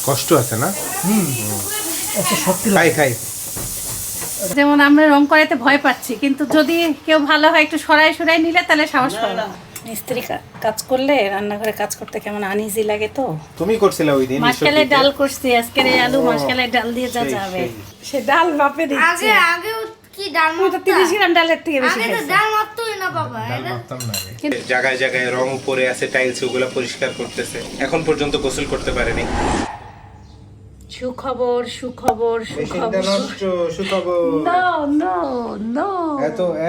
কষ্ট আছে না? এত শক্তি খাই খাই। যেমন আমরা রং করাইতে ভয় পাচ্ছি, কিন্তু যদি কেউ ভালো হয় একটু সরাই সরাই নিলে তাহলে সাহস পাবে। মিস্ত্রি কাজ করলে রান্নাঘরে কাজ করতে কেমন আনইজি লাগে। তো তুমি করছিলে ওই দিন মাসকালের ডাল করছি, আজকের এই আলু মাসকালের ডাল দিয়ে যা যাবে। সে ডাল বাপে দিচ্ছে। আগে কি ডাল আমি তো 30 গ্রাম ডালের থেকে বেশি আগে তো খাইছি। ডাল মারতোই না বাবা। জায়গায় জায়গায় রং পড়ে আছে, টাইলস ওগুলো পরিষ্কার করতেছে। এখন পর্যন্ত গোসল করতে পারেনি। সুখবর সুখবর সুখবর। নো নো নো,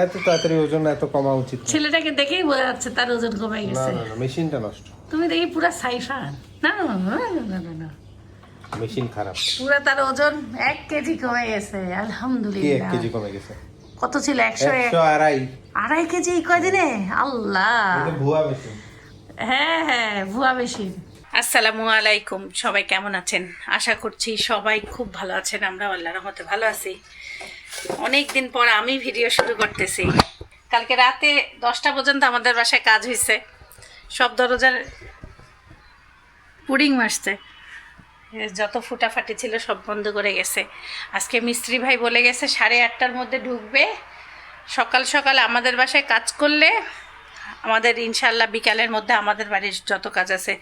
এত তাড়াতাড়ি ওজন এত কমা উচিত না। ছেলেটাকে দেখেই বোঝা যাচ্ছে তার ওজন কমে না গেছে। না না, মেশিনটা নষ্ট। তুমি দেখি পুরা সাইফান। না না না না না না, মেশিন খারাপ। পুরা তার ওজন 1 কেজি কমে গেছে, কি 1 আলহামদুলিল্লাহ। কেজি কমে গেছে? কত ছিল? 100 আড়াই। 2.5 কেজি কয়দিনে? আল্লাহ। এটা ভুয়া মেশিন। হ্যাঁ হ্যাঁ, ভুয়া মেশিন। আসসালামু আলাইকুম, সবাই কেমন আছেন? আশা করছি সবাই খুব ভালো আছেন। আমরা আল্লাহর রহমতে ভালো আছি। অনেক দিন পর আমি ভিডিও শুরু করতেছি। কালকে রাতে 10টা পর্যন্ত আমাদের বাসায় কাজ হয়েছে। সব দরজার পুডিং মারছে, যত ফুটাফাটি ছিল সব বন্ধ করে গেছে। আজকে মিস্ত্রি ভাই বলে গেছে 8:30টার মধ্যে ঢুকবে। সকাল সকাল আমাদের বাসায় কাজ করলে আমাদের ইনশাল্লাহ বিকালের মধ্যে আমাদের বাড়ির যত কাজ আছে,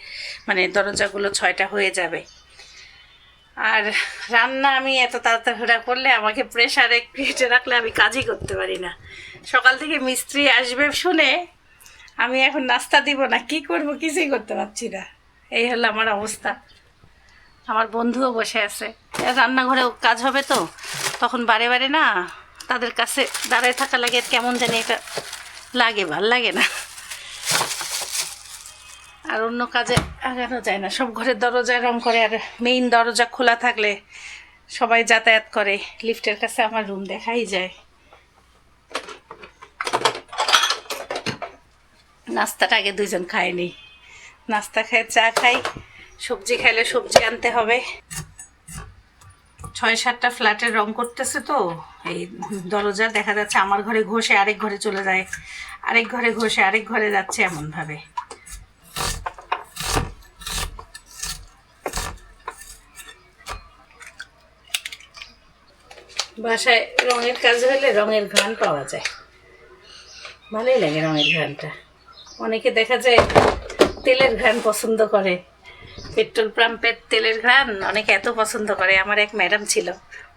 মানে দরজাগুলো 6টা হয়ে যাবে। আর রান্না আমি এত তাড়াতাড়ি করলে আমাকে প্রেশারে ক্রিয়েটে রাখলে আমি কাজই করতে পারি না। সকাল থেকে মিস্ত্রি আসবে শুনে আমি এখন নাস্তা দিব না, কি করব কিছুই করতে পারছি না। এই হলো আমার অবস্থা। আমার বন্ধুও বসে আছে, রান্নাঘরেও কাজ হবে, তো তখন বারে বারে না তাদের কাছে দাঁড়ায় থাকা লাগে, কেমন জানি এটা লাগে, ভাল লাগে না। আর অন্য কাজে আগানো যায় না। সব ঘরের দরজায় রং করে, আর মেইন দরজা খোলা থাকলে সবাই যাতায়াত করে। লিফটের কাছে আমার রুম দেখাই যায়। নাস্তাটা আগে দুইজন খায়নি, নাস্তা খাই, চা খাই, সবজি খাইলে সবজি আনতে হবে। 6-7টা ফ্ল্যাটের রং করতেছে, তো এই দরজা দেখা যাচ্ছে আমার ঘরে ঘষে আরেক ঘরে চলে যায়, আরেক ঘরে ঘষে আরেক ঘরে যাচ্ছে, এমনভাবে। বাসায় রঙের কাজ হলে রঙের ঘ্রাণ পাওয়া যায়, ভালোই লাগে রঙের ঘ্রাণটা। অনেকে দেখা যায় তেলের ঘ্রাণ পছন্দ করে, পেট্রোল পাম্পের তেলের ঘ্রাণ অনেকে এত পছন্দ করে। আমার এক ম্যাডাম ছিল,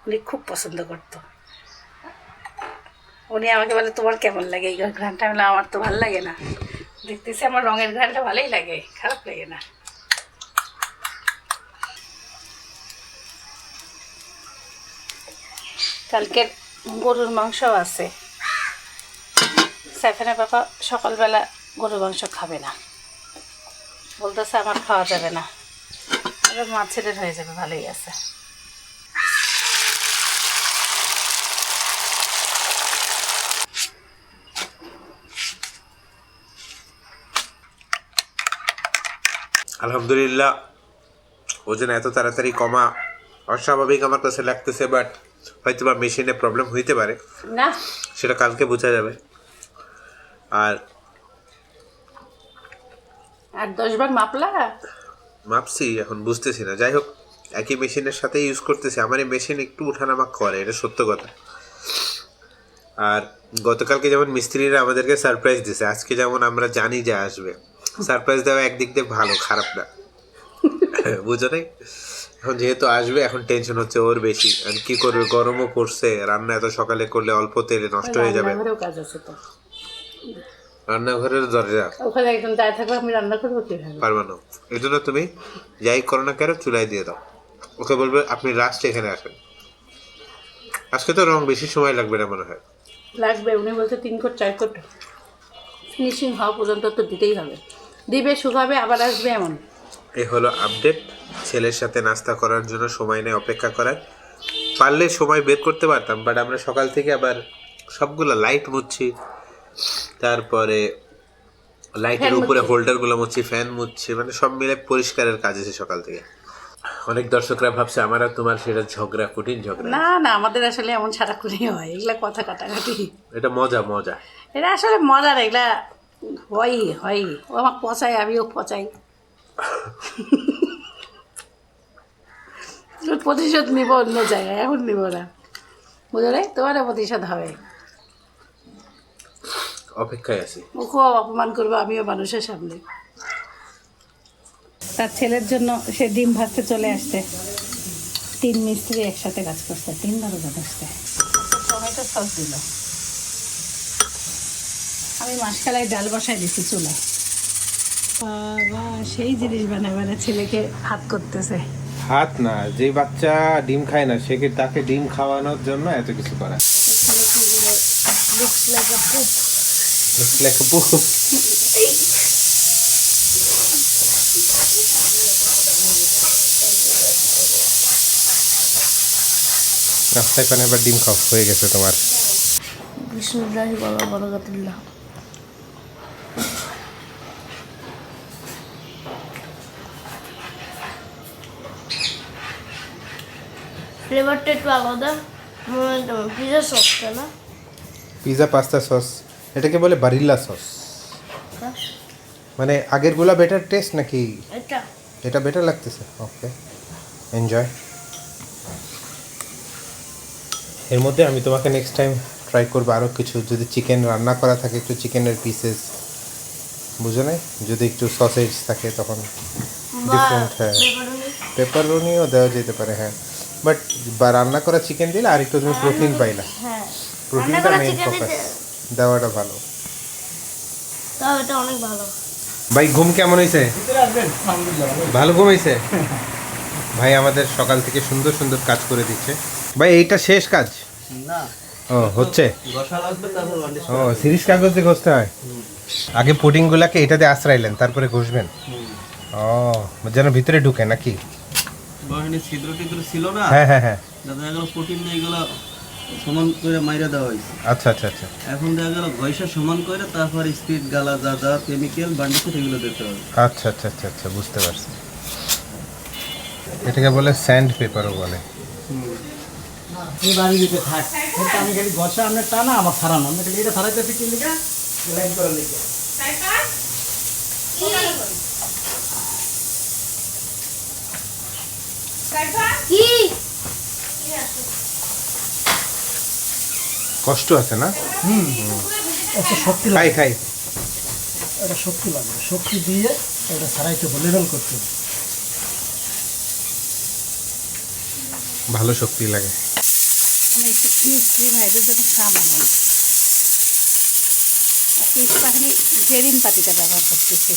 উনি খুব পছন্দ করতো। উনি আমাকে বলে তোমার কেমন লাগে এই ঘ্রাণটা? আমি বললাম আমার তো ভালো লাগে না, দেখতেছি আমার রঙের ঘ্রাণটা ভালোই লাগে, খারাপ লাগে না। কালকের গরুর মাংস আছে। সাইফানের বাবা সকালবেলা গরুর মাংস খাবে না, বলতেছে আমার খাওয়া যাবে না। মাছের হয়ে যাবে, ভালোই আছে। আলহামদুলিল্লাহ, ওজন এত তাড়াতাড়ি কমা অস্বাভাবিক আমার কাছে লাগতেছে, বাট হয়তো বা মেশিনে প্রবলেম হইতে পারে, না সেটা কালকে বোঝা যাবে। আর 8-10 বার মাপলা? মাপছি, এখন বুঝতেছি না। যাই হোক, একই মেশিনের সাথে ইউজ করতেছি। আমার এই মেশিন একটু উঠানামা করে, এটা সত্য কথা। আর গতকালকে যেমন মিস্ত্রিরা আমাদেরকে সারপ্রাইজ দিছে, আজকে যেমন আমরা জানি যে আসবে। সারপ্রাইজ দেওয়া একদিক দিয়ে ভালো, খারাপ না, বুঝো নাই? এখন যেহেতু আসবে, এখন টেনশন হচ্ছে ওর বেশি। আর কি করবে, গরমও পড়ছে, রান্না এত সকালে করলে অল্প তেলে নষ্ট হয়ে যাবে। রান্নাঘরেও কাজ আছে তো, রান্নাঘরের দরজা ওখানে একদম দাঁড়িয়ে থাকবে, আমি রান্না করবো কিভাবে? পারবে না। এই জন্য তুমি যাই করো না কেন চুলাই দিয়ে দাও। ওকে বলবে আপনি লাস্ট এখানে আসেন। আজকে তো রং বেশি সময় লাগবে না মনে হয়। লাগবে, উনি বলছে 3 কোট 4 কোট ফিনিশিং হওয়া পর্যন্ত তো দিতেই হবে। দিবে, শুকাবে, আবার আসবে, এমন। এই হলো আপডেট। ছেলের সাথে নাস্তা করার জন্য সময় নেই অপেক্ষা করার। পারলে সময় বের করতে পারতাম, বাট আমরা সকাল থেকে আবার সবগুলো লাইট মুছছি, তারপরে লাইটের উপরে হোল্ডারগুলো মুছছি, ফ্যান মুছছি, মানে সব মিলে পরিষ্কারের কাজ আছে সকাল থেকে। অনেক দর্শকরা ভাবছে আমার আর তোমার সেটা ঝগড়া, কঠিন ঝগড়া। না না, আমাদের আসলে এমন সারাক্ষণই হয়, এগুলা কথা কাটাকাটি। এটা মজা মজা। এটা আসলে মজার, এগুলা হয় হয়। ও আমাকে পচায়, আমিও পচাই। প্রতিশোধ নিব অন্য জায়গায়, এখন নিব না, বুঝলে? তোমারও প্রতিশোধ হবে। অপেক্ষায় আছি। ওকেও অপমান করবো আমিও মানুষের সামনে। তার ছেলের জন্য সে ডিম ভাজতে চলে আসছে। 3 মিস্ত্রি একসাথে কাজ করছে, 3 বারো জন আসছে। টমেটো সস দিল। আমি মাসকালাই ডাল বসাই দিচ্ছি চুলায়। বাবা সেই জিনিস বানায় ছেলেকে হাত করতেছে। হাত না, যে বাচ্চা ডিম খায় না সে তাকে ডিম খাওয়ানোর জন্য এত কিছু করা। Looks like a poop. Looks like a poop. রাস্তায় পানে এবার ডিম খাওয়া হয়ে গেছে তোমার। বিসমুল্লাহি ওয়া বারাকাতুল্লাহ। ফ্লেভারটা একটু আলাদা। পিজা সসটা না? পিজা পাস্তা সস, এটাকে বলে বারিল্লা সস। হ্যাঁ, মানে আগেরগুলা বেটার টেস্ট নাকি এটা এটা বেটার লাগতেছে? ওকে, এনজয়। এর মধ্যে আমি তোমাকে নেক্সট টাইম ট্রাই করবো আরও কিছু, যদি চিকেন রান্না করা থাকে একটু চিকেনের পিসেস, বুঝো না, যদি একটু সসেজ থাকে তখন ডিফারেন্ট। হ্যাঁ, পেপারোনিও দেওয়া যেতে পারে। হ্যাঁ, বাট রান্না করা চিকেন দিলে আর একটু তুমি প্রোটিন পাইলা। হ্যাঁ, প্রোটিনটা মেইন ফোকাস, দেওয়াটা ভালো। তাও এটা অনেক ভালো। ভাই ঘুম কেমন হয়েছে? ভালো ঘুম হয়েছে? ভাই আমাদের সকাল থেকে সুন্দর সুন্দর কাজ করে দিচ্ছে। ভাই এইটা শেষ কাজ না, ও হচ্ছে? ঘষা লাগবে তারপর বান্ডিশ ও সিরিজ কাগজ দিয়ে ঘষতে হয়? আগে পুডিংগুলাকে এটাতে আশ্রাইলেন তারপরে ঘষবেন? ও যেন ভিতরে ঢুকে নাকি? বহিনী ছিদ্র টিদ্র ছিল না, হ্যাঁ হ্যাঁ হ্যাঁ, দেখা গেল প্রোটিন দিয়ে এগুলো সমান করে মাইরা দেওয়া হয়েছে। আচ্ছা আচ্ছা আচ্ছা। এখন দেখা গেল ঘষা সমান করে তারপর স্পিড গালা যা যা কেমিক্যাল বান্ডিশে এগুলো দিতে হবে। আচ্ছা আচ্ছা আচ্ছা আচ্ছা, বুঝতে পারছি। এটাকে বলে স্যান্ড পেপারও বলে। এই বাড়ি দিতে থাক, কিন্তু আমি খালি গছা আপনার টানা আমার ছাড়ানো, আমি খালি এটা ছাড়াইতে কি লিখা লাইন করে লিখে। কি কষ্ট আছে না? এত শক্তি খাই লাগে, খাই। এটা শক্তি লাগবে, শক্তি দিয়ে এটা ছাড়াইতে হবে, লেভেল করতে হবে। ভালো শক্তি লাগে। মিস্ত্রি ভাইদের জন্য চা বানাই। আজকে একটুখানি জেরিন পাতিটা ব্যবহার করতেছি।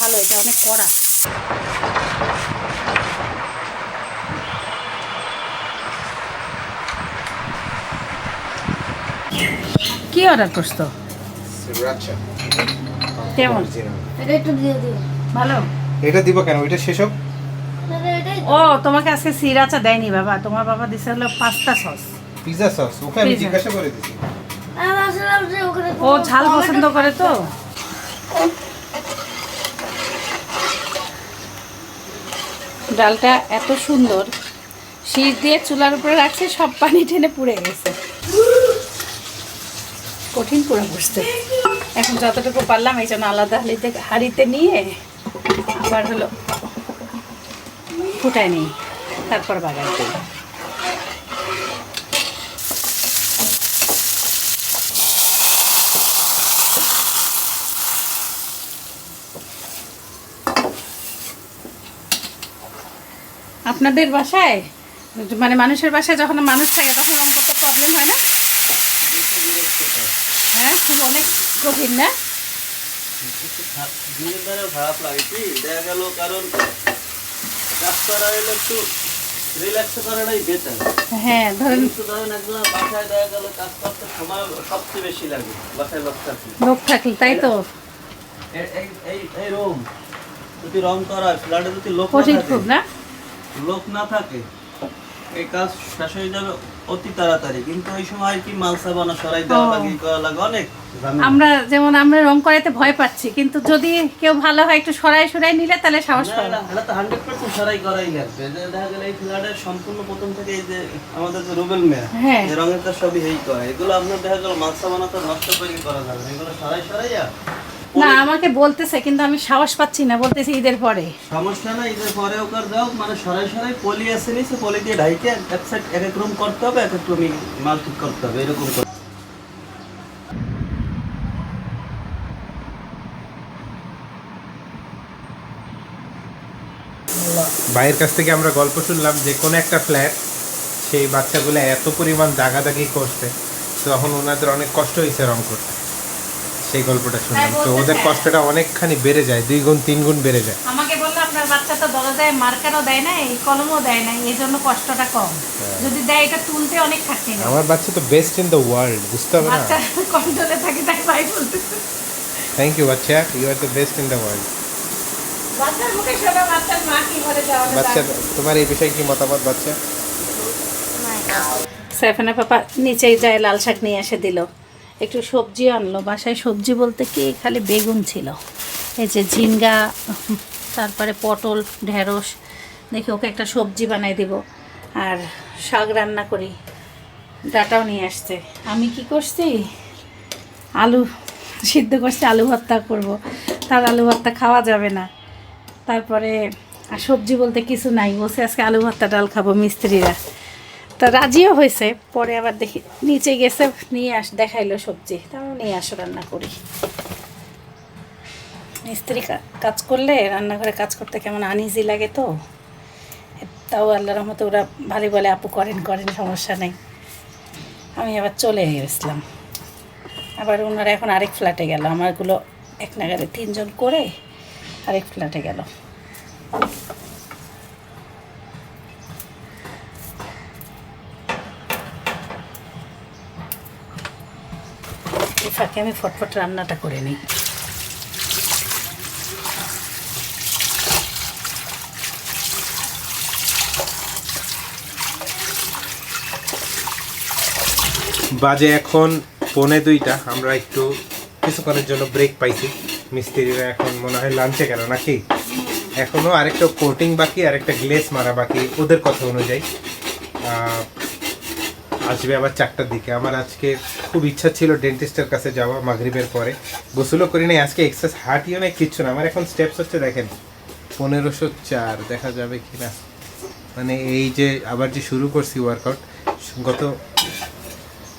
ভালো, এটা অনেক কড়া। কি অর্ডার করছো? কেমন? এটা একটু দিয়ে দিও। ভালো। এটা দিব কেন? ওইটা শেষ হোক। এটাই ও তোমাকে আজকে সিরাচা দেয়নি বাবা, তোমার বাবা দিছে হলো পাস্তা সস। পিজা সস ওকে আমি Pizza। জিজ্ঞাসা করে দিছি। আমি ভাবছিলাম যে ওখানে ও ঝাল পছন্দ করে তো। ডালটা এত সুন্দর, শীষ দিয়ে চুলার উপরে রাখছে, সব পানি টেনে পুড়ে গেছে। কঠিন পুরো বসতে। এখন যতটুকু পারলাম এই জন্য আলাদা হাঁড়িতে নিয়ে আবার হলো ফুটাই নিই, তারপর বাগার দিই। আপনাদের বাসায় মানে মানুষের বাসায় যখন মানুষ থাকে তখন রং করতে প্রবলেম হয় না? হ্যাঁ, খুব অনেক কঠিন না? দিনের দ্বারা খারাপ লাগে কি, দেখা গেল কারণ কাজ করা হলে একটু রিল্যাক্স করাটাই বেটার। হ্যাঁ ধরেন কিন্তু ধরেন একজন বাসায় দেখা গেল কাজ করতে সময় সবচেয়ে বেশি লাগে, বাসায় লোক থাকলে। লোক থাকলে, তাই তো এই রুম যদি রং করা হয়, ফ্ল্যাটে যদি লোক না কঠিন থাকে, খুব না? লোক না থাকে এই কাজ শেষ হয়ে যাবে অতি তাড়াতাড়ি, কিন্তু ওই সময় কি মাল সাবানা সরাই দেওয়া লাগে, ই করা লাগে, অনেক ঝামেলা। আমরা রং করাইতে ভয় পাচ্ছি, কিন্তু যদি কেউ ভালো হয় একটু সরাই নিলে তাহলে সাহস না, পাবে। না, এটা তো 100% সরাই করাই লাগবে। যে দেখা গেল এই ফ্ল্যাটের সম্পূর্ণ প্রথম থেকে এই যে আমাদের যে রুবেল মেয়া, হ্যাঁ। যে রঙের কাজ সবই এই করে, এগুলো আপনার দেখা গেল মাল সাবানা তো নষ্ট করে করা যাবে না, এগুলো সরাইয়া না আমাকে বলতেছে কিন্তু আমি সাহস পাচ্ছি না, বলতেছি ঈদের পরে। সমস্যা না, ঈদের পরে ওকার যাও, মানে সরাই সরাই পলি আছে নিচে, পলি দিয়ে ঢাইকে এক সাইড এক এক রুম করতে হবে, এক এক রুমে মাল ঠিক করতে হবে, এরকম করতে হবে। ভাইয়ের কাছ থেকে আমরা গল্প শুনলাম যে কোনো একটা ফ্ল্যাট সেই বাচ্চাগুলো এত পরিমাণ দাগাদাগি করছে, তখন ওনাদের অনেক কষ্ট হয়েছে রং করতে। সেই গল্পটা শুনলাম, তো ওদের কষ্টটা অনেকখানি বেড়ে যায়, 2 গুণ 3 গুণ বেড়ে যায়। আমাকে বললো আপনার বাচ্চা তো দরজায় মার্কারও দেয় না, এই কলমও দেয় না, এই জন্য কষ্টটা কম। যদি দেয় এটা তুলতে অনেক খাটনি না। আমার বাচ্চা তো বেস্ট ইন দ্য ওয়ার্ল্ড, বুঝতে হবে না? বাচ্চা কন্ট্রোলে থাকে, তাই ভাই বলতেছে। থ্যাংক ইউ বাচ্চা, you are the best in the world. বাচ্চার মুখে শোনা বাচ্চার মা কি বলে যাওয়া বাচ্চা, তোমার এই বিষয়ে কি মতামত বাচ্চা? সাইফানা পাপা নিচেই যায় লাল শাক নিয়ে এসে দিল, একটু সবজি আনলো। বাসায় সবজি বলতে কি খালি বেগুন ছিল, এই যে ঝিঙ্গা, তারপরে পটল, ঢেঁড়স। দেখি ওকে একটা সবজি বানাই দিব, আর শাক রান্না করি। ডাটাও নিয়ে আসছে। আমি কি করছি, আলু সিদ্ধ করছি, আলু ভর্তা করব। তার আলু ভর্তা খাওয়া যাবে না। তারপরে আর সবজি বলতে কিছু নাই, বসে আজকে আলু ভর্তা ডাল খাবো মিস্ত্রিরা। তা রাজিও হয়েছে, পরে আবার দেখি নিচে গেছে, নিয়ে দেখাইলো সবজি, তাও নিয়ে আসো রান্না করি। মিস্ত্রি কাজ করলে রান্নাঘরে কাজ করতে কেমন আনইজি লাগে, তো তাও আল্লাহর রহমতে ওরা ভালোই বলে, আপু করেন করেন, সমস্যা নেই। আমি আবার চলে গেছিলাম, আবার ওনারা এখন আরেক ফ্ল্যাটে গেল, আমারগুলো এক নাগারে 3 জন করে আরেক ফ্ল্যাটে গেল। এই ফাঁকে আমি ফটফট রান্নাটা করে নিই। বাজে এখন 1:45, আমরা একটু কিছুক্ষণের জন্য ব্রেক পাইছি। মিস্ত্রিরা এখন মনে হয় লাঞ্চে গেল নাকি, এখনও আরেকটা কোটিং বাকি, আরেকটা গ্লেস মারা বাকি ওদের কথা অনুযায়ী। আসবে আবার 4টার দিকে। আমার আজকে খুব ইচ্ছা ছিল ডেন্টিস্টের কাছে যাওয়া মাগরিবের পরে, গোসলও করি নাই আজকে, এক্সারসাইজ হাঁটিও নাই, কিচ্ছু না। আমার এখন স্টেপস হচ্ছে দেখেন 1504, দেখা যাবে কিনা। মানে এই যে আবার যে শুরু করছি ওয়ার্কআউট, গত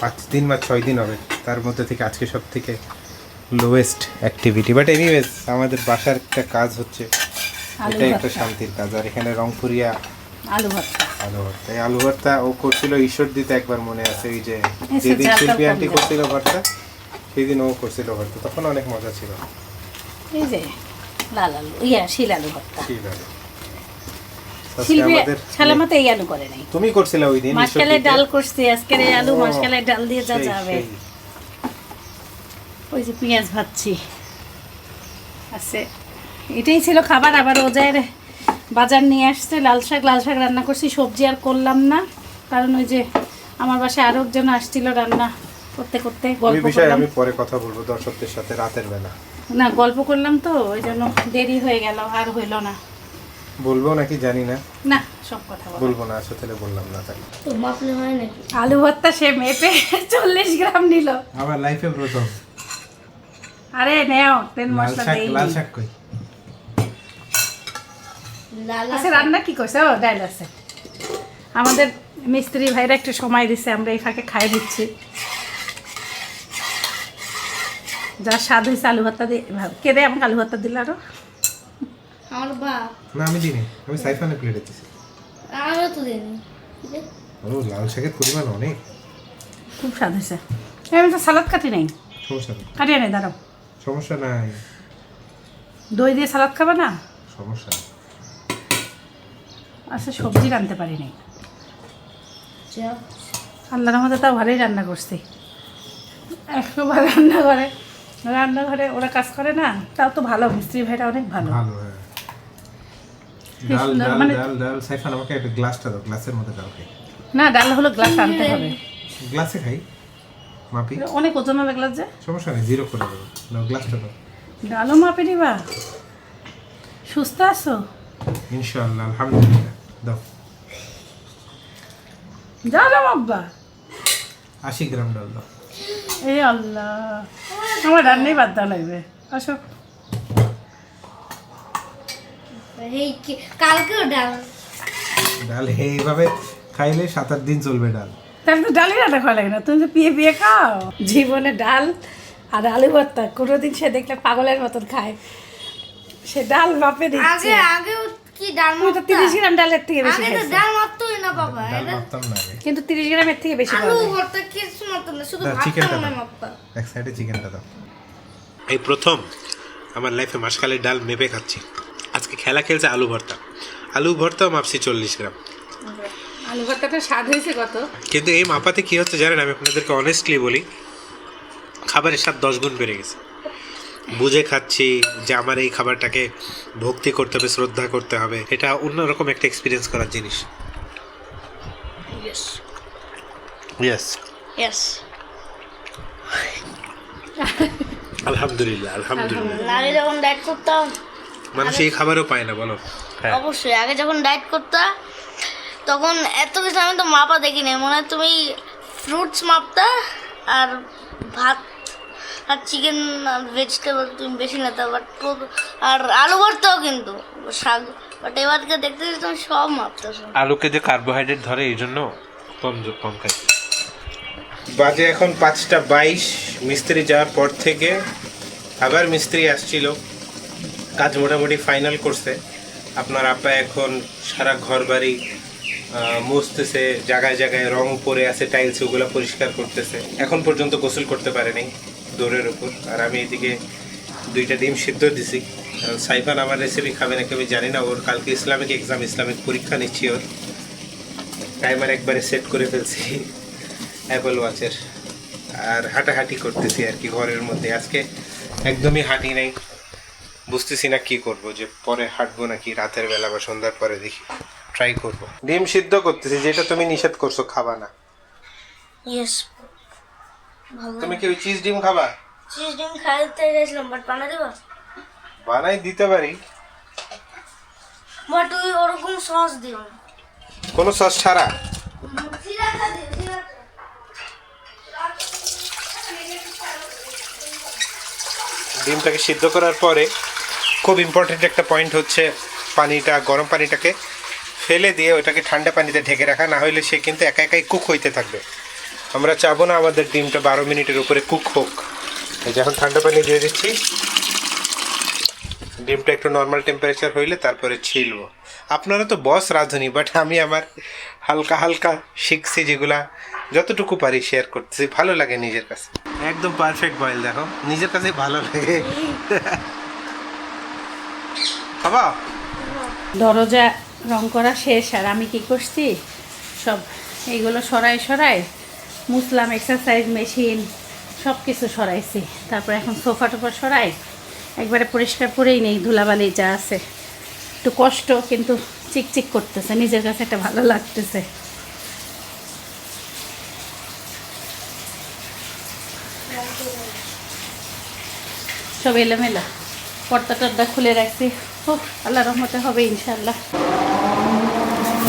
5 দিন বা 6 দিন হবে, তার মধ্যে থেকে আজকে সব থেকে লোয়েস্ট অ্যাক্টিভিটি। বাট এনিওয়েজ আমাদের বাসার একটা কাজ হচ্ছে, এটাই একটা শান্তির কাজ। আর এখানে রংপুরিয়া আলু ভর্তা, এই আলু ভর্তা ও করছিল ঈশ্বর দিতে, একবার মনে আছে ওই যে যেদিন শিল্পী আন্টি করছিল ভর্তা, সেদিন ও করছিল ভর্তা, তখন অনেক মজা ছিল। এই যে লাল আলু, শিল আলু ভর্তা। আজকে শিল্পী আমাদের সালামাতে এই আলু করে নাই, তুমি করছিলে ওই দিন মাসকালের ডাল করছি, আজকের এই আলু মাসকালের ডাল দিয়ে যা যাবে। ওই যে পেঁয়াজ ভাজছি আছে, এটাই ছিল খাবার। আবার ওজায়ের বাজার নিয়ে আসছে, লাল শাক রান্না করছি, সবজি আর করলাম না, কারণ ওই যে আমার বাসায় আরও একজন আসছিল, রান্না করতে করতে গল্প করলাম। আমি পরে কথা বলবো দর্শকদের সাথে রাতের বেলা, না গল্প করলাম তো, ওই জন্য দেরি হয়ে গেল, আর হইল না। বলবো নাকি জানি না, না সব কথা বলবো না, আসলে বললাম না। তাই তো মাপলে হয় নাকি? আলু ভর্তা সে মেপে 40 গ্রাম নিল। আমার লাইফে প্রথম। আরে নেও, তেল মশলা দেই। লাল শাক কই? লাল আচ্ছা রান্না কি করছে? ও ডাল আছে। আমাদের মিস্ত্রি ভাইরা একটু সময় দিচ্ছে, আমরা এই ফাঁকে খাই দিচ্ছি। যা স্বাদ হয়েছে আলু ভর্তা দিয়ে। কে দেয় আমাকে আলু ভর্তা দিল? আরো আমার বাপ। না আমি দিইনি, আমি সাইফানে প্লেটে দিছি। আমিও তো দিইনি। ও লাল শাকের পরিমাণ অনেক, খুব স্বাদ হয়েছে। আমি তো সালাদ কাটি নাই, সমস্যা নেই, কাটিয়ে নেই, দাঁড়াও। সমস্যা নাই, দই দিয়ে সালাদ খাবে না? সমস্যা নেই। আচ্ছা সবজি রাঁধতে পারি নাই, আল্লাহর মধ্যে তাও ভালোই রান্না করছি। একবার রান্নাঘরে ওরা কাজ করে না, তাও তো ভালো, মিস্ত্রি ভাইরা অনেক ভালো। ভালো, হ্যাঁ। ডাল ডাল ডাল ডাল সাইফান আমাকে একটা গ্লাসটা দাও, গ্লাসের মধ্যে দাও। খাই না, ডাল হলো গ্লাস আনতে হবে, গ্লাসে খাই, মাপি, অনেক ওজন হবে গ্লাস যে। সমস্যা নেই, 0 করে দেবো। দাও গ্লাসটা দাও। ডালও মাপে নিবা? সুস্থ আছো? ইনশাআল্লাহ, আলহামদুলিল্লাহ। দাও যাও আব্বা, 80 গ্রাম ডাল দাও। এই আল্লাহ, আমার রান্নাই বাদ দেওয়া লাগবে। আসো। এই কালকেও ডাল ডাল এইভাবে খাইলে 7-8 দিন চলবে ডাল। তাহলে তো ডালই রান্না খাওয়া লাগে না, তুমি তো পিয়ে পিয়ে খাও। জীবনে ডাল আর আলু ভর্তা কোনোদিন সে দেখলে পাগলের মতন খায়, সে ডাল বাপে দিচ্ছে। আগেও কি ডাল তুমি তো 30 গ্রাম ডালের থেকে বেশি আগে তো খাইছো। ডাল মারতোই না বাবা, ডাল মাপতাম না আগে। কিন্তু 30 গ্রামের থেকে বেশি আলু খাওয়া যায়। ভর্তা কিছু মারতো না, শুধু না, ভাতটা চিকেনটা মনে দাও। মারতো। এক সাইডে চিকেনটা দাও। এই প্রথম আমার লাইফে মাসকালের ডাল মেপে খাচ্ছি। আজকে খেলা খেলছে আলু ভর্তা, আলু ভর্তাও মাপছি 40 গ্রাম। আলু ভর্তাটা স্বাদ হয়েছে কত। কিন্তু এই মাপাতে কি হচ্ছে জানেন, আমি আপনাদেরকে অনেস্টলি বলি, খাবারের স্বাদ 10 গুণ বেড়ে গেছে। বুঝে খাচ্ছি যে আমার এই খাবারটাকে ভক্তি করতে হবে, শ্রদ্ধা করতে হবে, এটা অন্যরকম একটা এক্সপিরিয়েন্স করার জিনিস। Yes, yes. আলহামদুলিল্লাহ আলহামদুলিল্লাহ। আগে যখন ডায়েট করতাম, মানুষ এই খাবারও পায় না বলো। হ্যাঁ, অবশ্যই আগে যখন ডায়েট করতাম তখন এত কিছু আমি তো মাপা দেখিনি, মনে হয় তুমি ফ্রুটস মাপতা আর ভাত আর চিকেন আর ভেজিটেবল তুমি বেশি নিতে, বাট আর আলু ভর্তাও কিন্তু শাক, বাট এবারকে দেখতেছি তুমি সব মাপতেছো। আলুকে যে কার্বোহাইড্রেট ধরে এই জন্য কম খাই। বাজে এখন 5:22। মিস্ত্রি যাওয়ার পর থেকে আবার মিস্ত্রি আসছিল, কাজ মোটামুটি ফাইনাল করছে। আপনার আব্বা এখন সারা ঘর বাড়ি মুছতেছে, জায়গায় জায়গায় রং পরে আছে টাইলস, ওগুলো পরিষ্কার করতেছে। এখন পর্যন্ত গোসল করতে পারেনি দৌড়ের উপর। আর আমি এদিকে 2টা ডিম সিদ্ধ দিছি। সাইফান আমার রেসিপি খাবে নাকি আমি জানি না, ওর কালকে ইসলামিক এক্সাম, ইসলামিক পরীক্ষা নিচ্ছি। ওর টাইমার একবারে সেট করে ফেলছি অ্যাপল ওয়াচের। আর হাঁটাহাঁটি করতেছি আর কি ঘরের মধ্যে। আজকে একদমই হাঁটি নাই, বুঝতেছি না কি করব, যে পরে হাঁটবো নাকি রাতের বেলা বা সন্ধ্যার পরে, দেখি ট্রাই করব। ডিম সিদ্ধ করতেছি, যেটা তুমি নিষেধ করছো খাবা না। ইয়েস, ভালো। তুমি কি ওই চিজ ডিম খাবা? চিজ ডিম খাইতে গেছিলাম, বাট বানা দেবা? বানাই দিতে পারি, বাট ওই ওরকম সস দিও না। কোনো সস ছাড়া। সিরাটা দিও, সিরাটা। ডিমটাকে সিদ্ধ করার পরে খুব ইম্পর্টেন্ট একটা পয়েন্ট হচ্ছে পানিটা, গরম পানিটাকে ফেলে দিয়ে ওটাকে ঠান্ডা পানিতে ঢেকে রাখা, না হলে সে কিন্তু একা একাই কুক হইতে থাকবে। আমরা চাবো না আমাদের ডিমটা 12 মিনিটের উপরে কুক হোক। যখন ঠান্ডা পানি দিয়ে দিচ্ছি, ডিমটা একটু নর্মাল টেম্পারেচার হইলে তারপরে ছিলবো। আপনারা তো বস রাঁধুনি, বাট আমি আমার হালকা হালকা শিখছি, যেগুলা যতটুকু পারি শেয়ার করতেছি। ভালো লাগে নিজের কাছে, একদম পারফেক্ট বয়েল, দেখো নিজের কাছে ভালো লাগে। বাবা দরজা রং করা শেষ, আর আমি কি করছি, সব এইগুলো সরাই সরাই মুসলাম, এক্সারসাইজ মেশিন সব কিছু সরাইছি। তারপর এখন সোফা টোফা সরাই একবারে পরিষ্কার করেই নেই, ধুলাবালি যা আছে। একটু কষ্ট, কিন্তু চিকচিক করতেছে, নিজের কাছে একটা ভালো লাগতেছে। সব এলোমেলো, পর্দা টর্দা খুলে রাখছি। ও আল্লাহ রহমতে হবে ইনশাল্লাহ।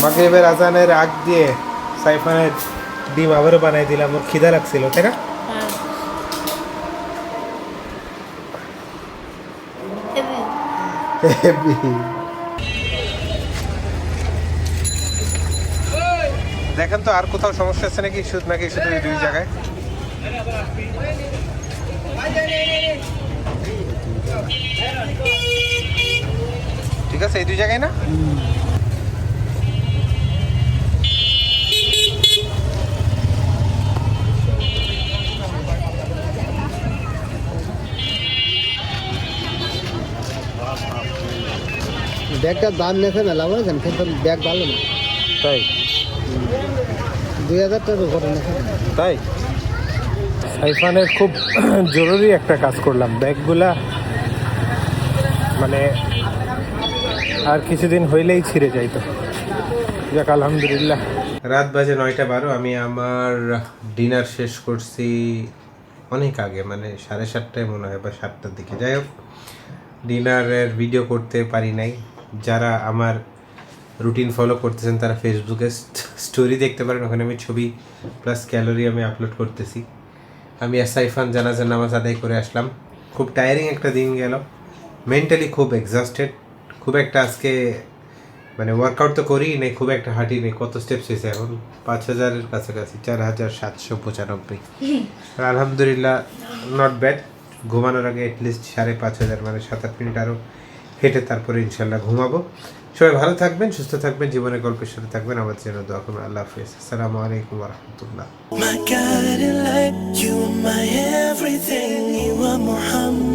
মাগরিবের আজানের আগ দিয়ে সাইফানের ডিম আবারও বানাই দিলাম, ওর খিদা লাগছিল, তাই না? দেখেন তো আর কোথাও সমস্যা আছে নাকি, নাকি শুধু এই 2 জায়গায়? ঠিক আছে, এই 2 জায়গায় না? ব্যাগটার দাম নেছে মেলা বলেছেন, কিন্তু ব্যাগ ভালো না। তাই? 2000 টাকার উপরে নেছে। তাই সাইফানের খুব জরুরি একটা কাজ করলাম, ব্যাগগুলা মানে আর কিছুদিন হইলেই ছিঁড়ে যাইতো। যাক আলহামদুলিল্লাহ। রাত বাজে 9:12। আমি আমার ডিনার শেষ করছি অনেক আগে, মানে 7:30টায় মনে হয়, বা 7টার দিকে। যাই হোক, ডিনারের ভিডিও করতে পারি নাই। যারা আমার রুটিন ফলো করতেছেন তারা ফেসবুকে স্টোরি দেখতে পারেন, ওখানে আমি ছবি প্লাস ক্যালোরি আমি আপলোড করতেছি। আমি আর সাইফান জানাজার নামাজ আদায় করে আসলাম। খুব টায়ারিং একটা দিন গেল, মেন্টালি খুব এক্সস্টেড। খুব একটা আজকে মানে ওয়ার্কআউট তো করি নেই, খুব একটা হাঁটি নেই। কত স্টেপস হয়েছে এখন? 5000-এর কাছাকাছি, 4795। আলহামদুলিল্লাহ, নট ব্যাড। ঘুমানোর আগে অ্যাটলিস্ট 5500 মানে 7-8 মিনিট আরও হেঁটে তারপরে ইনশাল্লাহ ঘুমাবো। সবাই ভালো থাকবেন, সুস্থ থাকবেন, জীবনের গল্পের সাথে থাকবেন। আমার জন্য দোয়া করবেন। আল্লাহ হাফিজ। আসসালামু আলাইকুম ওয়া রাহমাতুল্লাহ। My guiding light, you are my everything, you are Muhammad.